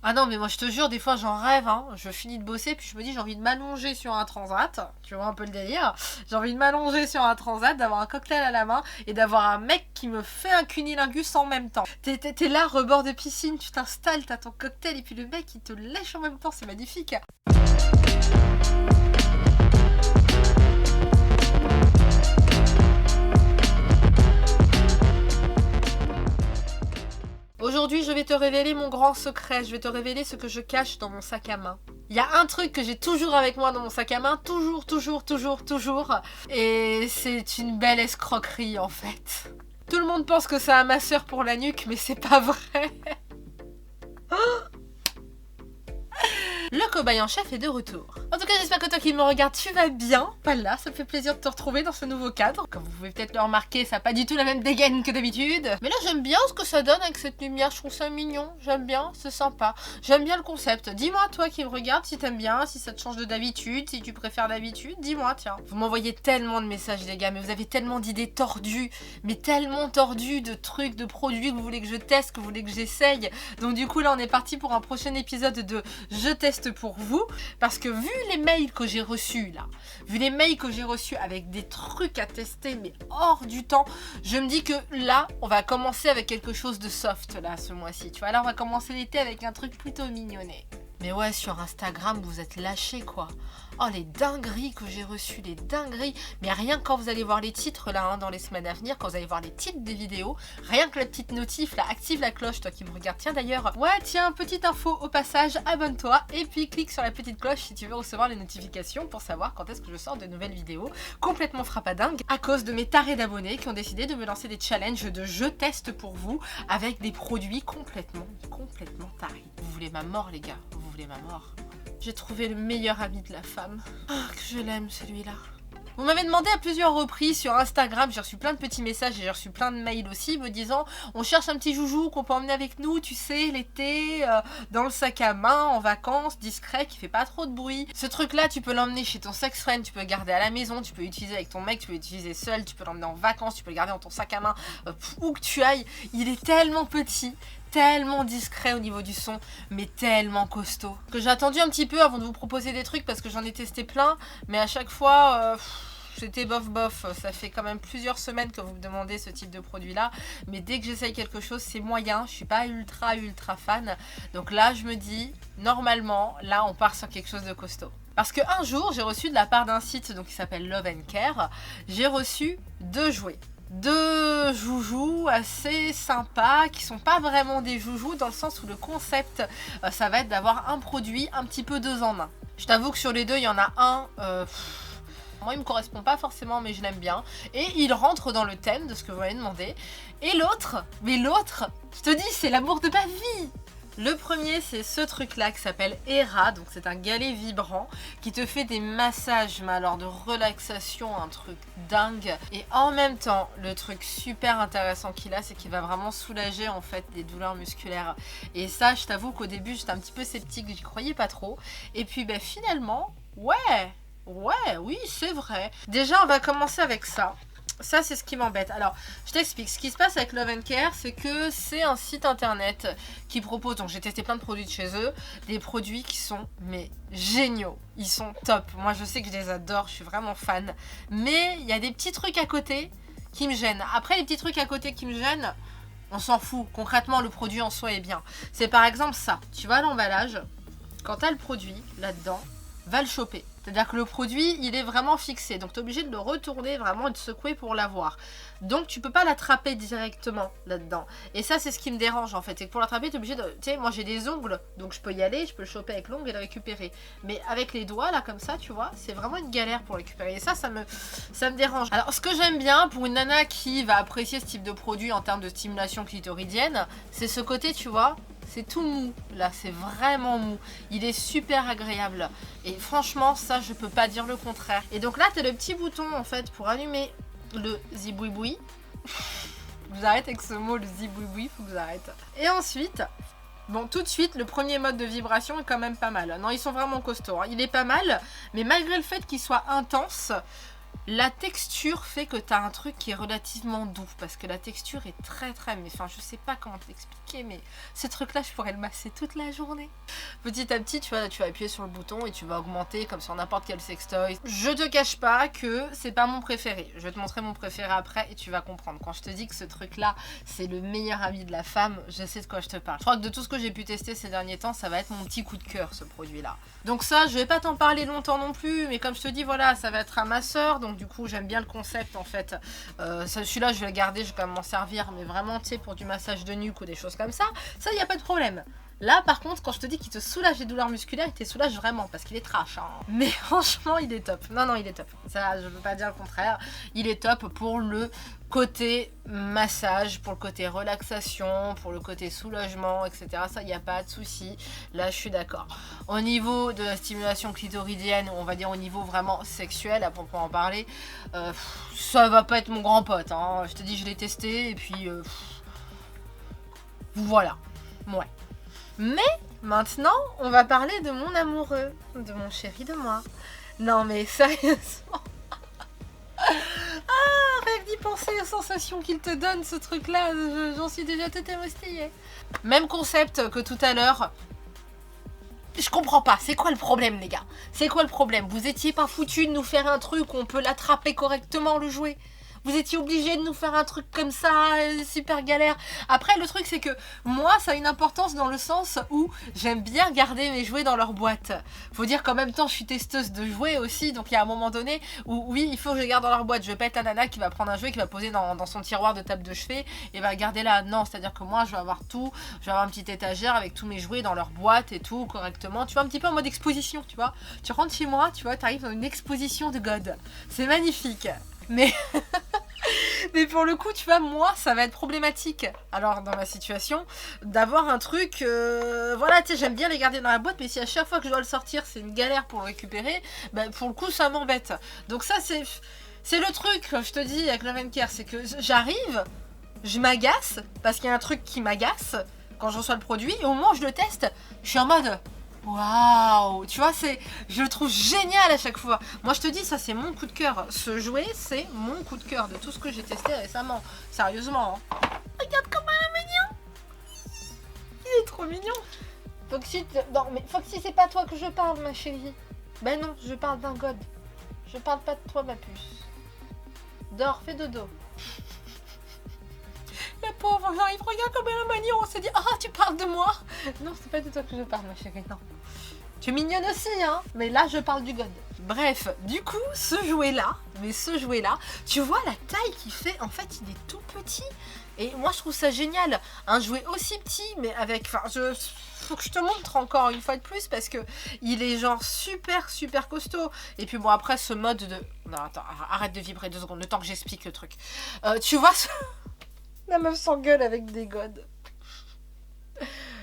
Ah non, mais moi je te jure, des fois j'en rêve, hein. Je finis de bosser, puis je me dis j'ai envie de m'allonger sur un transat. Tu vois un peu le délire. J'ai envie de m'allonger sur un transat, d'avoir un cocktail à la main et d'avoir un mec qui me fait un cunilingus en même temps. T'es là, rebord de piscine, tu t'installes, t'as ton cocktail et puis le mec il te lèche en même temps, c'est magnifique. Aujourd'hui, je vais te révéler mon grand secret. Je vais te révéler ce que je cache dans mon sac à main. Il y a un truc que j'ai toujours avec moi dans mon sac à main. Toujours. Et c'est une belle escroquerie, en fait. Tout le monde pense que c'est un masseur pour la nuque, mais c'est pas vrai. Le cobaye en chef est de retour. En tout cas, j'espère que toi qui me regardes, tu vas bien. Voilà, ça me fait plaisir de te retrouver dans ce nouveau cadre. Comme vous pouvez peut-être le remarquer, ça n'a pas du tout la même dégaine que d'habitude. Mais là, j'aime bien ce que ça donne avec cette lumière. Je trouve ça mignon. J'aime bien, c'est sympa. J'aime bien le concept. Dis-moi, toi qui me regardes, si t'aimes bien, si ça te change de d'habitude, si tu préfères d'habitude. Dis-moi, tiens. Vous m'envoyez tellement de messages, les gars, mais vous avez tellement d'idées tordues, mais tellement tordues de trucs, de produits que vous voulez que je teste, que vous voulez que j'essaye. Donc du coup, là, on est parti pour un prochain épisode de Je teste pour vous, parce que vu les mails que j'ai reçus là, vu les mails que j'ai reçus avec des trucs à tester mais hors du temps, je me dis que là on va commencer avec quelque chose de soft là ce mois-ci, tu vois. Là on va commencer l'été avec un truc plutôt mignonnet. Mais ouais, sur Instagram vous êtes lâchés quoi. Oh les dingueries que j'ai reçues, les dingueries. Mais rien que quand vous allez voir les titres là hein, dans les semaines à venir, quand vous allez voir les titres des vidéos, rien que la petite notif là, active la cloche toi qui me regardes. Tiens d'ailleurs, ouais tiens, petite info au passage, abonne-toi et puis clique sur la petite cloche si tu veux recevoir les notifications pour savoir quand est-ce que je sors de nouvelles vidéos complètement frappadingues à cause de mes tarés d'abonnés qui ont décidé de me lancer des challenges de je teste pour vous avec des produits complètement tarés. Vous voulez ma mort les gars, vous voulez ma mort. J'ai trouvé le meilleur ami de la femme. Ah, que je l'aime celui-là. Vous m'avez demandé à plusieurs reprises sur Instagram, j'ai reçu plein de petits messages et j'ai reçu plein de mails aussi me disant on cherche un petit joujou qu'on peut emmener avec nous, tu sais, l'été, dans le sac à main, en vacances, discret, qui fait pas trop de bruit. Ce truc-là, tu peux l'emmener chez ton sex friend, tu peux le garder à la maison, tu peux l'utiliser avec ton mec, tu peux l'utiliser seul, tu peux l'emmener en vacances, tu peux le garder dans ton sac à main, où que tu ailles. Il est tellement petit, tellement discret au niveau du son, mais tellement costaud. Que j'ai attendu un petit peu avant de vous proposer des trucs parce que j'en ai testé plein, mais à chaque fois, c'était bof. Ça fait quand même plusieurs semaines que vous me demandez ce type de produit là, mais dès que j'essaye quelque chose, c'est moyen. Je suis pas ultra fan. Donc là, je me dis, normalement, là, on part sur quelque chose de costaud. Parce qu'un jour, j'ai reçu de la part d'un site donc, qui s'appelle Love & Care, j'ai reçu 2 jouets. 2 joujoux assez sympas qui sont pas vraiment des joujoux dans le sens où le concept ça va être d'avoir un produit un petit peu 2 en 1. Je t'avoue que sur les 2 il y en a un moi il me correspond pas forcément mais je l'aime bien et il rentre dans le thème de ce que vous m'avez demandé. Et l'autre, je te dis c'est l'amour de ma vie. Le premier, c'est ce truc-là qui s'appelle Hera, donc c'est un galet vibrant qui te fait des massages, mais alors de relaxation, un truc dingue. Et en même temps, le truc super intéressant qu'il a, c'est qu'il va vraiment soulager en fait des douleurs musculaires. Et ça, je t'avoue qu'au début, j'étais un petit peu sceptique, j'y croyais pas trop. Et puis ben, finalement, oui, c'est vrai. Déjà, on va commencer avec ça. Ça, c'est ce qui m'embête. Alors, je t'explique. Ce qui se passe avec Love & Care, c'est que c'est un site internet qui propose, donc j'ai testé plein de produits de chez eux, des produits qui sont, mais géniaux. Ils sont top. Moi, je sais que je les adore, je suis vraiment fan. Mais il y a des petits trucs à côté qui me gênent. Après, les petits trucs à côté qui me gênent, on s'en fout. Concrètement, le produit en soi est bien. C'est par exemple ça. Tu vois l'emballage, quand tu as le produit là-dedans, va le choper. C'est-à-dire que le produit, il est vraiment fixé. Donc, tu es obligé de le retourner vraiment et de secouer pour l'avoir. Donc, tu peux pas l'attraper directement là-dedans. Et ça, c'est ce qui me dérange, en fait. C'est que pour l'attraper, tu es obligé de... Tu sais, moi, j'ai des ongles. Donc, je peux y aller, je peux le choper avec l'ongle et le récupérer. Mais avec les doigts, là, comme ça, tu vois, c'est vraiment une galère pour récupérer. Et ça me dérange. Alors, ce que j'aime bien pour une nana qui va apprécier ce type de produit en termes de stimulation clitoridienne, c'est ce côté, tu vois... C'est tout mou, là, c'est vraiment mou. Il est super agréable. Et franchement, ça, je peux pas dire le contraire. Et donc là, tu as le petit bouton, en fait, pour allumer le zibouiboui. Vous arrêtez avec ce mot, le zibouiboui, faut que vous arrêtez. Et ensuite, bon, tout de suite, le premier mode de vibration est quand même pas mal. Non, ils sont vraiment costauds. Hein. Il est pas mal, mais malgré le fait qu'il soit intense... La texture fait que t'as un truc qui est relativement doux, parce que la texture est très mais enfin je sais pas comment t'expliquer, mais ce truc là je pourrais le masser toute la journée. Petit à petit tu vois, là, tu vas appuyer sur le bouton et tu vas augmenter comme sur n'importe quel sextoy. Je te cache pas que c'est pas mon préféré, je vais te montrer mon préféré après et tu vas comprendre. Quand je te dis que ce truc là c'est le meilleur ami de la femme, je sais de quoi je te parle. Je crois que de tout ce que j'ai pu tester ces derniers temps, ça va être mon petit coup de cœur ce produit là. Donc ça je vais pas t'en parler longtemps non plus, mais comme je te dis voilà, ça va être un masseur, donc du coup j'aime bien le concept en fait. Celui-là je vais le garder, je vais quand même m'en servir, mais vraiment tu sais pour du massage de nuque ou des choses comme ça il n'y a pas de problème. Là par contre quand je te dis qu'il te soulage les douleurs musculaires, il te soulage vraiment parce qu'il est trash hein. Mais franchement il est top. Non il est top, ça je veux pas dire le contraire. Il est top pour le côté massage, pour le côté relaxation, pour le côté soulagement, etc. Ça il n'y a pas de souci, là je suis d'accord. Au niveau de la stimulation clitoridienne, on va dire au niveau vraiment sexuel à proprement parler, ça va pas être mon grand pote hein. Je te dis je l'ai testé et puis voilà, ouais. Mais maintenant, on va parler de mon amoureux, de mon chéri de moi. Non mais sérieusement. Rien que d'y penser aux sensations qu'il te donne ce truc là, j'en suis déjà toute émoustillée. Même concept que tout à l'heure. Je comprends pas, c'est quoi le problème les gars? C'est quoi le problème? Vous étiez pas foutus de nous faire un truc où on peut l'attraper correctement le jouet? Vous étiez obligé de nous faire un truc comme ça, super galère. Après, le truc, c'est que moi, ça a une importance dans le sens où j'aime bien garder mes jouets dans leur boîte. Faut dire qu'en même temps, je suis testeuse de jouets aussi. Donc, il y a un moment donné où, oui, il faut que je les garde dans leur boîte. Je vais pas être la nana qui va prendre un jouet, qui va poser dans son tiroir de table de chevet et va le garder là. Non, c'est-à-dire que moi, je vais avoir tout. Je vais avoir une petite étagère avec tous mes jouets dans leur boîte et tout, correctement. Tu vois, un petit peu en mode exposition, tu vois. Tu rentres chez moi, tu vois, tu arrives dans une exposition de God. C'est magnifique. Mais... mais pour le coup, tu vois, moi, ça va être problématique. Alors, dans ma situation, d'avoir un truc... voilà, tu sais, j'aime bien les garder dans la boîte, mais si à chaque fois que je dois le sortir, c'est une galère pour le récupérer, bah, pour le coup, ça m'embête. Donc ça, c'est le truc, je te dis, avec Love & Care, c'est que j'arrive, je m'agace, parce qu'il y a un truc qui m'agace quand je reçois le produit, et au moment où je le teste, je suis en mode... waouh, tu vois, je le trouve génial à chaque fois. Moi, je te dis, ça, c'est mon coup de cœur. Ce jouet, c'est mon coup de cœur de tout ce que j'ai testé récemment. Sérieusement. Hein. Regarde comment elle est mignon. Il est trop mignon. Foxy, non, mais Foxy, c'est pas toi que je parle, ma chérie. Ben non, je parle d'un god. Je parle pas de toi, ma puce. Dors, fais dodo. La pauvre, j'arrive, regarde comme elle est mignon. On s'est dit, ah, tu parles de moi. Non, c'est pas de toi que je parle, ma chérie, non. Tu es mignonne aussi, hein. Mais là, je parle du god. Bref, du coup, ce jouet-là, tu vois la taille qu'il fait, en fait, il est tout petit. Et moi, je trouve ça génial. Un jouet aussi petit, mais avec... Enfin, faut que je te montre encore une fois de plus, parce que il est genre super costaud. Et puis bon, après, ce mode de... Non, attends, arrête de vibrer 2 secondes, le temps que j'explique le truc. Tu vois ce... La meuf s'engueule avec des godes.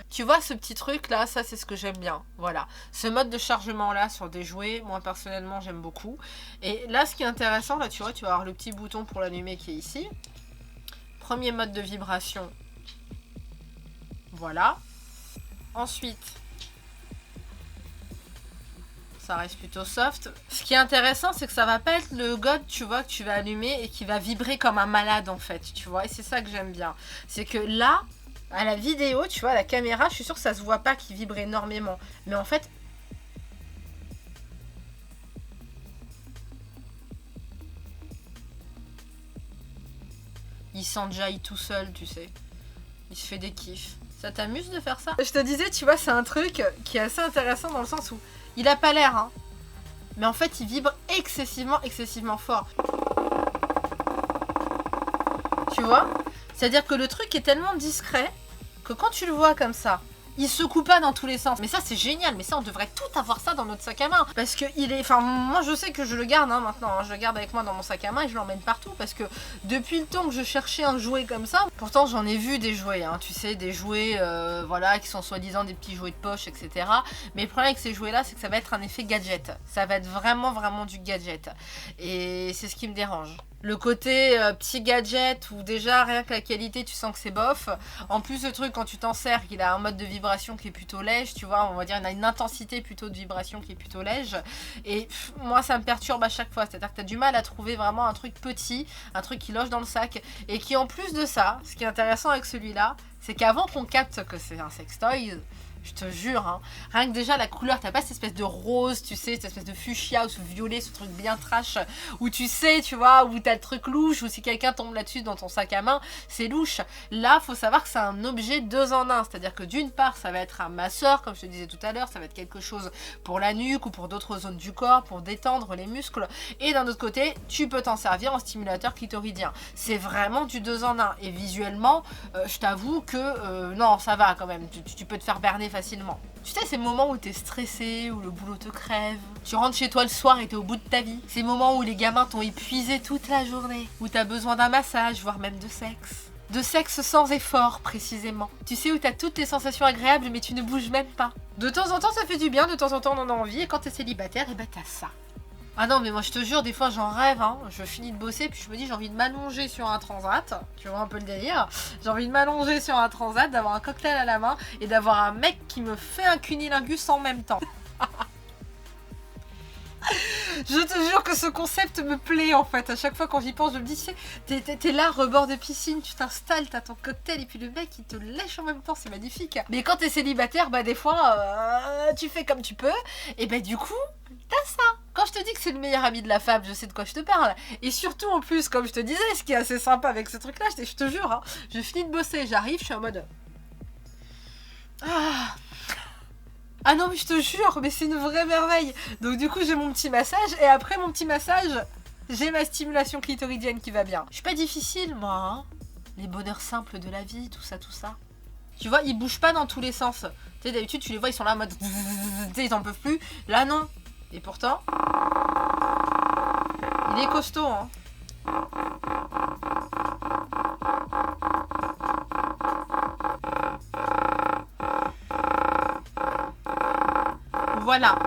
Tu vois ce petit truc là, ça c'est ce que j'aime bien. Voilà. Ce mode de chargement là sur des jouets, moi personnellement j'aime beaucoup. Et là ce qui est intéressant, là tu vois, tu vas avoir le petit bouton pour l'allumer qui est ici. Premier mode de vibration. Voilà. Ensuite, ça reste plutôt soft. Ce qui est intéressant, c'est que ça va pas être le god, tu vois, que tu vas allumer et qui va vibrer comme un malade en fait, tu vois. Et c'est ça que j'aime bien. C'est que là, à la vidéo, tu vois, à la caméra, je suis sûre que ça se voit pas qu'il vibre énormément. Mais en fait... il s'enjaille tout seul, tu sais. Il se fait des kiffs. Ça t'amuse de faire ça? Je te disais, tu vois, c'est un truc qui est assez intéressant dans le sens où il a pas l'air, hein. Mais en fait, il vibre excessivement fort. Tu vois? C'est-à-dire que le truc est tellement discret que quand tu le vois comme ça, il secoue pas dans tous les sens. Mais ça, c'est génial. Mais ça, on devrait tout avoir ça dans notre sac à main. Parce que il est... Enfin, moi, je sais que je le garde hein, maintenant. Hein. Je le garde avec moi dans mon sac à main et je l'emmène partout. Parce que depuis le temps que je cherchais un jouet comme ça, pourtant, j'en ai vu des jouets. Hein, tu sais, des jouets, voilà, qui sont soi-disant des petits jouets de poche, etc. Mais le problème avec ces jouets-là, c'est que ça va être un effet gadget. Ça va être vraiment du gadget. Et c'est ce qui me dérange. Le côté petit gadget où déjà rien que la qualité tu sens que c'est bof. En plus le truc quand tu t'en sers qu'il a un mode de vibration qui est plutôt léger, tu vois, on va dire il a une intensité plutôt de vibration qui est plutôt léger. Et moi ça me perturbe à chaque fois, c'est-à-dire que tu as du mal à trouver vraiment un truc petit, un truc qui loge dans le sac. Et qui en plus de ça, ce qui est intéressant avec celui-là, c'est qu'avant qu'on capte que c'est un sextoy, je te jure, hein. Rien que déjà la couleur, t'as pas cette espèce de rose, tu sais, cette espèce de fuchsia ou ce violet, ce truc bien trash, où tu sais, tu vois, où t'as le truc louche, ou si quelqu'un tombe là-dessus dans ton sac à main, c'est louche. Là, faut savoir que c'est un objet 2 en 1, c'est-à-dire que d'une part, ça va être un masseur, comme je te disais tout à l'heure, ça va être quelque chose pour la nuque ou pour d'autres zones du corps, pour détendre les muscles, et d'un autre côté, tu peux t'en servir en stimulateur clitoridien. C'est vraiment du 2 en 1, et visuellement, je t'avoue que, non, ça va quand même, tu peux te faire berner facilement. Tu sais, ces moments où t'es stressé, où le boulot te crève, tu rentres chez toi le soir et t'es au bout de ta vie. Ces moments où les gamins t'ont épuisé toute la journée, où t'as besoin d'un massage, voire même de sexe. De sexe sans effort, précisément. Tu sais, où t'as toutes les sensations agréables, mais tu ne bouges même pas. De temps en temps, ça fait du bien, de temps en temps, on en a envie, et quand t'es célibataire, et bah t'as ça. Ah non mais moi je te jure, des fois j'en rêve, hein. Je finis de bosser puis je me dis j'ai envie de m'allonger sur un transat, tu vois un peu le délire, j'ai envie de m'allonger sur un transat, d'avoir un cocktail à la main et d'avoir un mec qui me fait un cunilingus en même temps. Je te jure que ce concept me plaît en fait, à chaque fois quand j'y pense je me dis t'es là rebord de piscine, tu t'installes, t'as ton cocktail et puis le mec il te lèche en même temps, c'est magnifique. Mais quand t'es célibataire, bah des fois tu fais comme tu peux et bah du coup t'as ça. Quand je te dis que c'est le meilleur ami de la femme, je sais de quoi je te parle. Et surtout en plus, comme je te disais, ce qui est assez sympa avec ce truc là, je te jure, hein, je finis de bosser, j'arrive, je suis en mode ah non mais je te jure, mais c'est une vraie merveille. Donc du coup j'ai mon petit massage et après mon petit massage, j'ai ma stimulation clitoridienne qui va bien. Je suis pas difficile moi, hein. Les bonheurs simples de la vie, tout ça. Tu vois, ils bougent pas dans tous les sens. Tu sais, d'habitude tu les vois, ils sont là en mode tu sais, ils en peuvent plus. Là non. Et pourtant, il est costaud, hein. Voilà.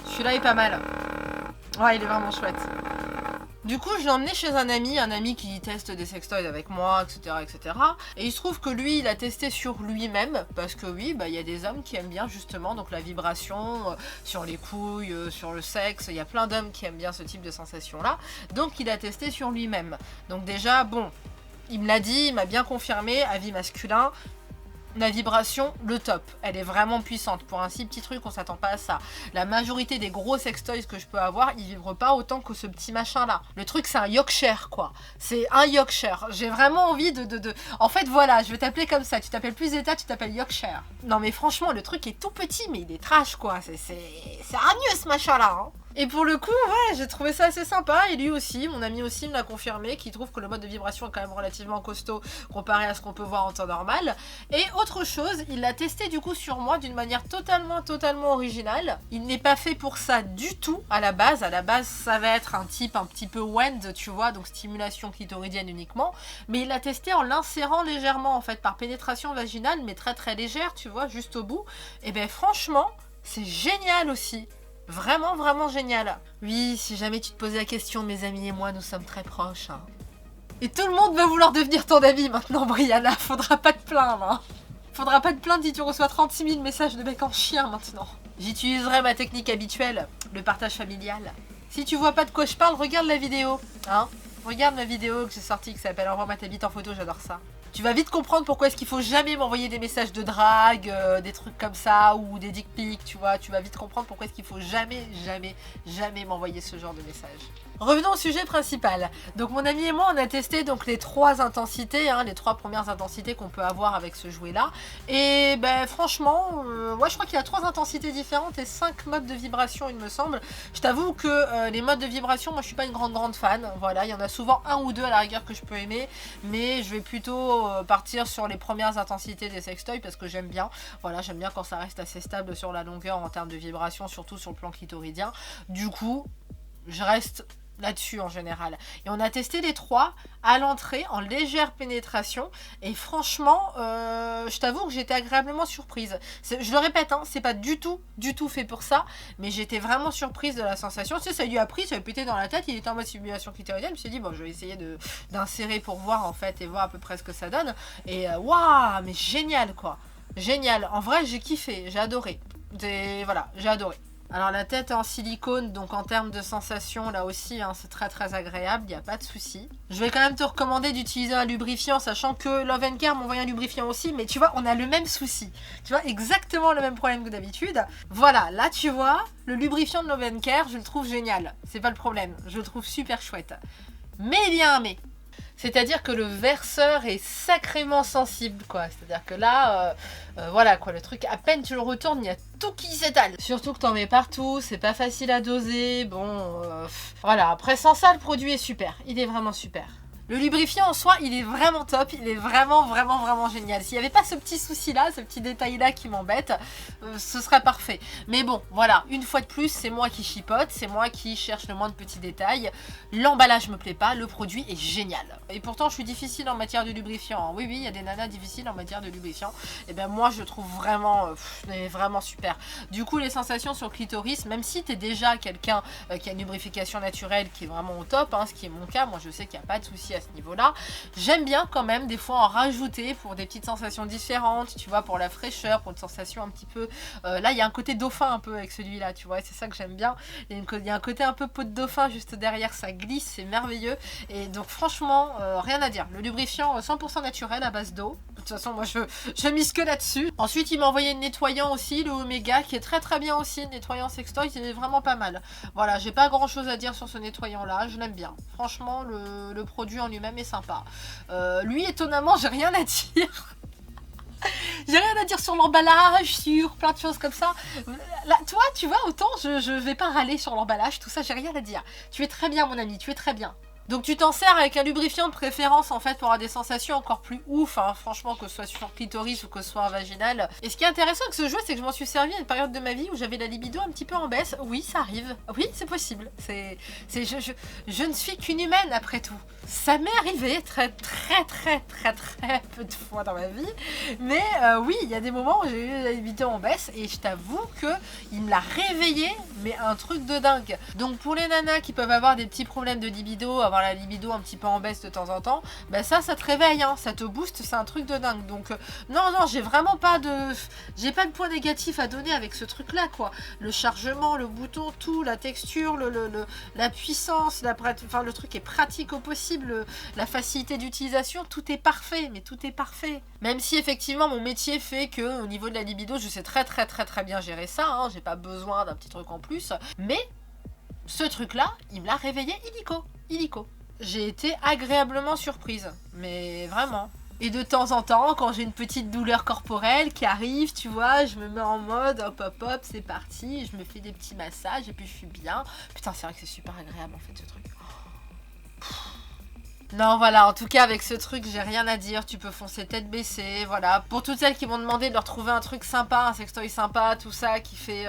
Celui-là est pas mal. Ouais, il est vraiment chouette. Du coup, je l'ai emmené chez un ami qui teste des sextoys avec moi, etc. Et il se trouve que lui, il a testé sur lui-même, parce que oui, bah, il y a des hommes qui aiment bien justement donc la vibration sur les couilles, sur le sexe. Il y a plein d'hommes qui aiment bien ce type de sensation-là. Donc, il a testé sur lui-même. Donc déjà, bon, il me l'a dit, il m'a bien confirmé, avis masculin. La vibration, le top. Elle est vraiment puissante. Pour un si petit truc, on s'attend pas à ça. La majorité des gros sextoys que je peux avoir, ils vibrent pas autant que ce petit machin-là. Le truc, c'est un Yorkshire, quoi. C'est un Yorkshire. J'ai vraiment envie de... En fait, voilà, je vais t'appeler comme ça. Tu t'appelles plus Zeta, tu t'appelles Yorkshire. Non, mais franchement, le truc est tout petit, mais il est trash, quoi. C'est hargneux, ce machin-là, hein. Et pour le coup, ouais, j'ai trouvé ça assez sympa. Et lui aussi, mon ami aussi me l'a confirmé, qui trouve que le mode de vibration est quand même relativement costaud comparé à ce qu'on peut voir en temps normal. Et autre chose, il l'a testé du coup sur moi d'une manière totalement originale. Il n'est pas fait pour ça du tout à la base. À la base, ça va être un type un petit peu WEND, tu vois, donc stimulation clitoridienne uniquement. Mais il l'a testé en l'insérant légèrement, en fait, par pénétration vaginale, mais très légère, tu vois, juste au bout. Et ben franchement, c'est génial aussi. Vraiment génial. Oui, si jamais tu te posais la question, mes amis et moi, nous sommes très proches. Hein. Et tout le monde va vouloir devenir ton ami maintenant, Brianna. Faudra pas te plaindre. Hein. Faudra pas te plaindre si tu reçois 36 000 messages de mecs en chien maintenant. J'utiliserai ma technique habituelle, le partage familial. Si tu vois pas de quoi je parle, regarde la vidéo. Hein. Regarde ma vidéo que j'ai sortie qui s'appelle Envoie-moi ta bite en photo, j'adore ça. Tu vas vite comprendre pourquoi est-ce qu'il faut jamais m'envoyer des messages de drague, des trucs comme ça, ou des dick pics, tu vois. Tu vas vite comprendre pourquoi est-ce qu'il faut jamais m'envoyer ce genre de messages. Revenons au sujet principal. Donc mon ami et moi, on a testé donc les 3 intensités, hein, les 3 premières intensités qu'on peut avoir avec ce jouet-là. Et ben franchement, ouais, je crois qu'il y a 3 intensités différentes et 5 modes de vibration, il me semble. Je t'avoue que les modes de vibration, moi je suis pas une grande fan. Voilà, il y en a souvent 1 ou 2 à la rigueur que je peux aimer, mais je vais plutôt partir sur les premières intensités des sextoys parce que j'aime bien. Voilà, j'aime bien quand ça reste assez stable sur la longueur en termes de vibration, surtout sur le plan clitoridien. Du coup, je reste là-dessus en général. Et on a testé les 3 à l'entrée en légère pénétration et franchement je t'avoue que j'étais agréablement surprise. Je le répète, hein, c'est pas du tout fait pour ça, mais j'étais vraiment surprise de la sensation. Tu sais, ça lui a pris, ça lui a pété dans la tête, il était en mode stimulation clitoridienne, je me suis dit bon, je vais essayer d'insérer pour voir en fait et voir à peu près ce que ça donne. Et waouh, mais génial quoi, génial. En vrai j'ai kiffé, j'ai adoré. Voilà, j'ai adoré. Alors la tête est en silicone, donc en termes de sensation, là aussi, hein, c'est très très agréable, il n'y a pas de souci. Je vais quand même te recommander d'utiliser un lubrifiant, sachant que Love & Care m'envoie un lubrifiant aussi, mais tu vois, on a le même souci. Tu vois, exactement le même problème que d'habitude. Voilà, là tu vois, le lubrifiant de Love & Care, je le trouve génial. C'est pas le problème, je le trouve super chouette. Mais il y a un mais. C'est-à-dire que le verseur est sacrément sensible, quoi. C'est-à-dire que là, voilà, quoi, le truc, à peine tu le retournes, il y a tout qui s'étale. Surtout que t'en mets partout, c'est pas facile à doser, bon, voilà. Après, sans ça, le produit est super. Il est vraiment super. Le lubrifiant en soi, il est vraiment top, il est vraiment génial. S'il n'y avait pas ce petit souci-là, ce petit détail-là qui m'embête, ce serait parfait. Mais bon, voilà, une fois de plus, c'est moi qui chipote, c'est moi qui cherche le moins de petits détails. L'emballage me plaît pas, le produit est génial. Et pourtant, je suis difficile en matière de lubrifiant. Oui, il y a des nanas difficiles en matière de lubrifiant. Et bien moi, je le trouve vraiment super. Du coup, les sensations sur le clitoris, même si tu es déjà quelqu'un qui a une lubrification naturelle qui est vraiment au top, hein, ce qui est mon cas, moi je sais qu'il n'y a pas de souci à ce niveau-là. J'aime bien quand même des fois en rajouter pour des petites sensations différentes, tu vois, pour la fraîcheur, pour une sensation un petit peu... là, il y a un côté dauphin un peu avec celui-là, tu vois, c'est ça que j'aime bien. Il y a un côté un peu peau de dauphin juste derrière, ça glisse, c'est merveilleux. Et donc franchement, rien à dire. Le lubrifiant 100% naturel à base d'eau. De toute façon, moi je mise que là-dessus. Ensuite, il m'a envoyé le nettoyant aussi, le Omega, qui est très bien aussi. Le nettoyant sextoy, il est vraiment pas mal. Voilà, j'ai pas grand-chose à dire sur ce nettoyant-là, je l'aime bien. Franchement, le produit en lui-même est sympa. Lui, étonnamment, j'ai rien à dire. J'ai rien à dire sur l'emballage, sur plein de choses comme ça. Là, toi, tu vois, autant je vais pas râler sur l'emballage, tout ça, j'ai rien à dire. Tu es très bien, mon ami, tu es très bien. Donc tu t'en sers avec un lubrifiant de préférence en fait pour avoir des sensations encore plus ouf, hein, franchement, que ce soit sur clitoris ou que ce soit en vaginal. Et ce qui est intéressant avec ce jeu, c'est que je m'en suis servi à une période de ma vie où j'avais la libido un petit peu en baisse. Oui, ça arrive. Oui, c'est possible. Je ne suis qu'une humaine après tout. Ça m'est arrivé très peu de fois dans ma vie. Mais oui, il y a des moments où j'ai eu la libido en baisse et je t'avoue que il me l'a réveillé, mais un truc de dingue. Donc pour les nanas qui peuvent avoir des petits problèmes de libido, avoir la libido un petit peu en baisse de temps en temps, bah ça te réveille, hein, ça te booste, c'est un truc de dingue. Donc non, j'ai vraiment pas de point négatif à donner avec ce truc là, quoi. Le chargement, le bouton, tout, la texture, la puissance, enfin le truc est pratique au possible, la facilité d'utilisation, tout est parfait, mais tout est parfait. Même si effectivement mon métier fait que au niveau de la libido, je sais très bien gérer ça, hein, j'ai pas besoin d'un petit truc en plus, mais ce truc là, il me l'a réveillé illico. J'ai été agréablement surprise, mais vraiment. Et de temps en temps, quand j'ai une petite douleur corporelle qui arrive, tu vois, je me mets en mode hop, c'est parti, je me fais des petits massages et puis je suis bien. Putain, c'est vrai que c'est super agréable en fait ce truc. Non, voilà, en tout cas, avec ce truc, j'ai rien à dire. Tu peux foncer tête baissée, voilà. Pour toutes celles qui m'ont demandé de leur trouver un truc sympa, un sextoy sympa, tout ça, qui fait,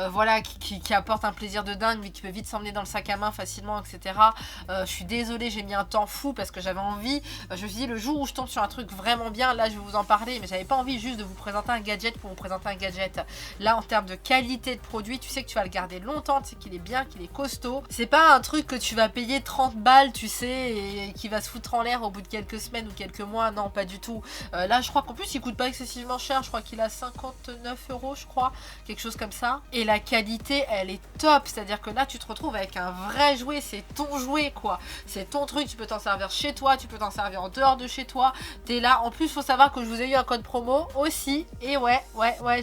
voilà, qui apporte un plaisir de dingue, mais qui peut vite s'emmener dans le sac à main facilement, etc. Je suis désolée, j'ai mis un temps fou parce que j'avais envie. Je me suis dit, le jour où je tombe sur un truc vraiment bien, là, je vais vous en parler, mais j'avais pas envie juste de vous présenter un gadget pour vous présenter un gadget. Là, en termes de qualité de produit, tu sais que tu vas le garder longtemps, tu sais qu'il est bien, qu'il est costaud. C'est pas un truc que tu vas payer 30 balles, tu sais, et qui va se foutre en l'air au bout de quelques semaines ou quelques mois, non pas du tout. Là je crois qu'en plus il coûte pas excessivement cher, je crois qu'il a 59 €, je crois, quelque chose comme ça, et la qualité elle est top, c'est à dire que là tu te retrouves avec un vrai jouet, c'est ton jouet quoi, c'est ton truc, tu peux t'en servir chez toi, tu peux t'en servir en dehors de chez toi, t'es là. En plus faut savoir que je vous ai eu un code promo aussi, et ouais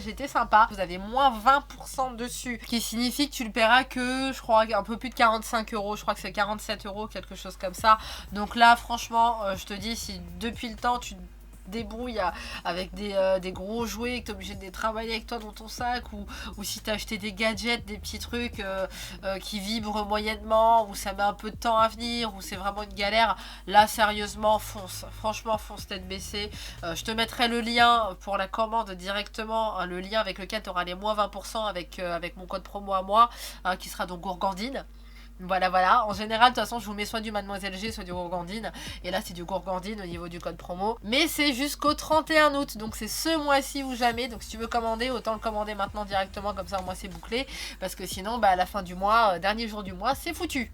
j'étais sympa, vous avez moins 20% dessus, ce qui signifie que tu le paieras que je crois un peu plus de 45 €, je crois que c'est 47 €, quelque chose comme ça. Donc là franchement, je te dis, si depuis le temps tu te débrouilles avec des gros jouets, que tu es obligé de les travailler avec toi dans ton sac, ou si tu as acheté des gadgets, des petits trucs qui vibrent moyennement, ou ça met un peu de temps à venir, ou c'est vraiment une galère, là sérieusement fonce, franchement fonce tête baissée. Je te mettrai le lien pour la commande directement, hein, le lien avec lequel tu auras les moins 20% avec mon code promo à moi, hein, qui sera donc Gourgandine. Voilà, voilà. En général, de toute façon, je vous mets soit du Mademoiselle G, soit du Gourgandine. Et là, c'est du Gourgandine au niveau du code promo. Mais c'est jusqu'au 31 août. Donc, c'est ce mois-ci ou jamais. Donc, si tu veux commander, autant le commander maintenant directement. Comme ça, au moins, c'est bouclé. Parce que sinon, bah, à la fin du mois, dernier jour du mois, c'est foutu.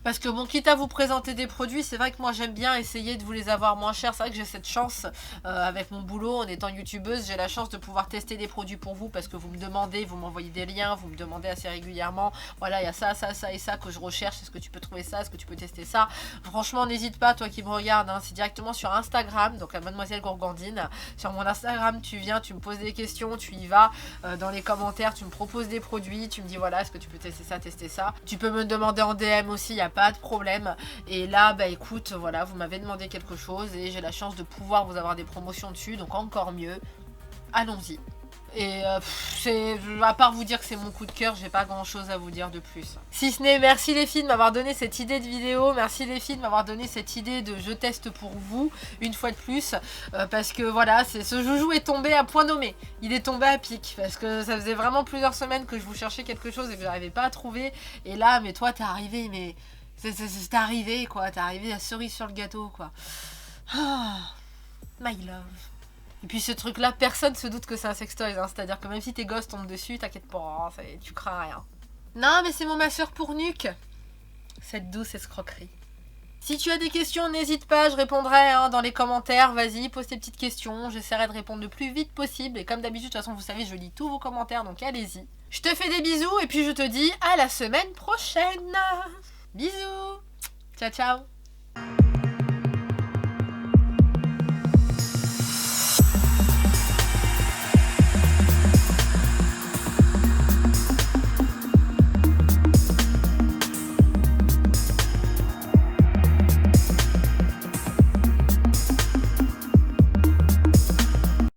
Parce que bon, quitte à vous présenter des produits, c'est vrai que moi j'aime bien essayer de vous les avoir moins chers. C'est vrai que j'ai cette chance avec mon boulot en étant youtubeuse, j'ai la chance de pouvoir tester des produits pour vous parce que vous me demandez, vous m'envoyez des liens, vous me demandez assez régulièrement. Voilà, il y a ça, ça, ça et ça que je recherche. Est-ce que tu peux trouver ça? Est-ce que tu peux tester ça? Franchement, n'hésite pas, toi qui me regardes, hein, c'est directement sur Instagram, donc à Mademoiselle Gourgandine. Sur mon Instagram, tu viens, tu me poses des questions, tu y vas. Dans les commentaires, tu me proposes des produits, tu me dis voilà, est-ce que tu peux tester ça? Tu peux me demander en DM aussi, il n'y a pas de problème. Et là, bah écoute, voilà, vous m'avez demandé quelque chose et j'ai la chance de pouvoir vous avoir des promotions dessus, donc encore mieux. Allons-y. Et à part vous dire que c'est mon coup de cœur, j'ai pas grand chose à vous dire de plus. Si ce n'est merci les filles de m'avoir donné cette idée de vidéo, merci les filles de m'avoir donné cette idée de je teste pour vous, une fois de plus, parce que voilà, ce joujou est tombé à point nommé, il est tombé à pic, parce que ça faisait vraiment plusieurs semaines que je vous cherchais quelque chose et que j'arrivais pas à trouver, et là, mais toi t'es arrivé, mais c'est arrivé quoi, t'es arrivé à cerise sur le gâteau quoi. Ah, my love. Et puis ce truc là, personne se doute que c'est un sextoy, hein. C'est-à-dire que même si tes gosses tombent dessus, t'inquiète pas, hein, tu crains rien. Non mais c'est mon masseur pour nuque. Cette douce escroquerie. Si tu as des questions, n'hésite pas, je répondrai hein, dans les commentaires, vas-y, pose tes petites questions, j'essaierai de répondre le plus vite possible. Et comme d'habitude, de toute façon, vous savez, je lis tous vos commentaires, donc allez-y. Je te fais des bisous et puis je te dis à la semaine prochaine. Bisous. Ciao, ciao.